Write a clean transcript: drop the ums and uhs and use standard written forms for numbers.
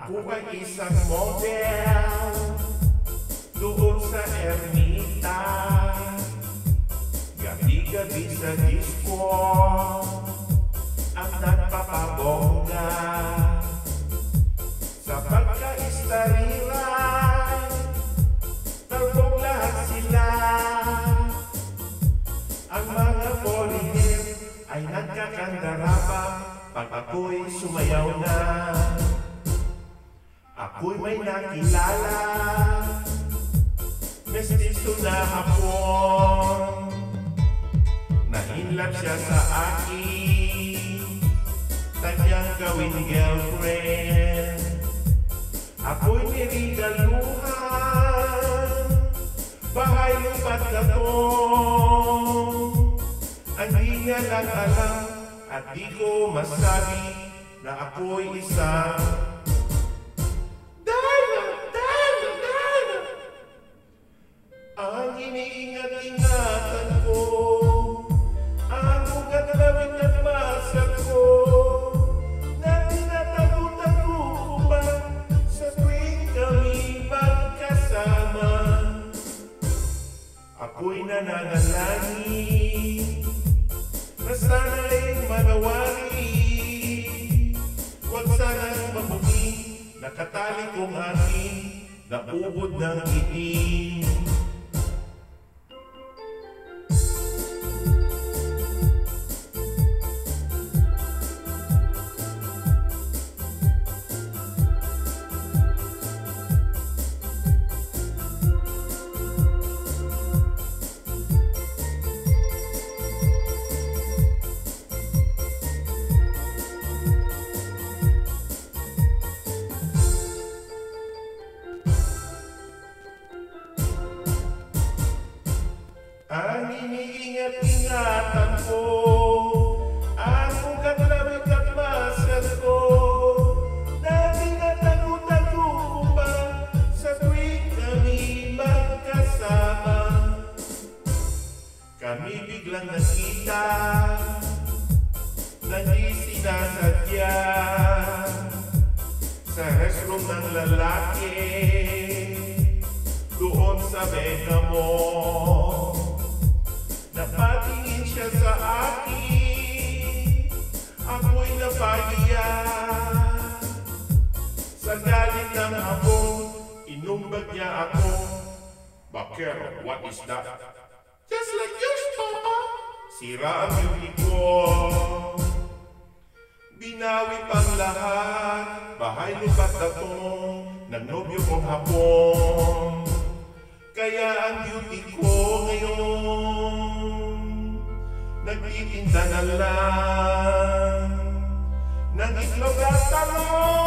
Ako ay isang model doon sa Ermita, gabi-gabi sa disco at nagpapabongga. Sa pagka-istarilan, talbog lahat sila. Ang mga foreigner ay nagkakandarapa pag ako'y sumayaw na. Ako'y may nakilala, mestizo na hapon. Nainlove siya sa akin, kanyang gawin girlfriend. Ako'y nirigaluhan, bahay lupat na to. Ang di niya lang alam at di ko masabi na ako'y isang ang iniingat-ingatan ko, ang ugat lawit at masal ko, na tinatago-tago ko ba sa tuwing kami magkasama. Ako'y nananalangin na sana'y manawari, huwag sana'y mabuti, nakatali kong aking naubod ng itim. Ang iniingat-ingatan ko, ang ugat lawit at masal ko, na tinatago-tago ko ba sa tuwing kami magkasama. Kami biglang nakita na di sinasadya sa restroom ng lalaki doon sa Megamo. Napatingin siya sa akin, ako'y napahiya. Sa galit ng hapon, inumbag niya ako. Bakero, what is that? Just like yours, Papa. Sira ang beauty ko. Binawi pang lahat, bahay lupat na to, ng nobyo kong hapon. Kaya ang beauty ko ngayon nagtitinda na lang ng itlog at talong.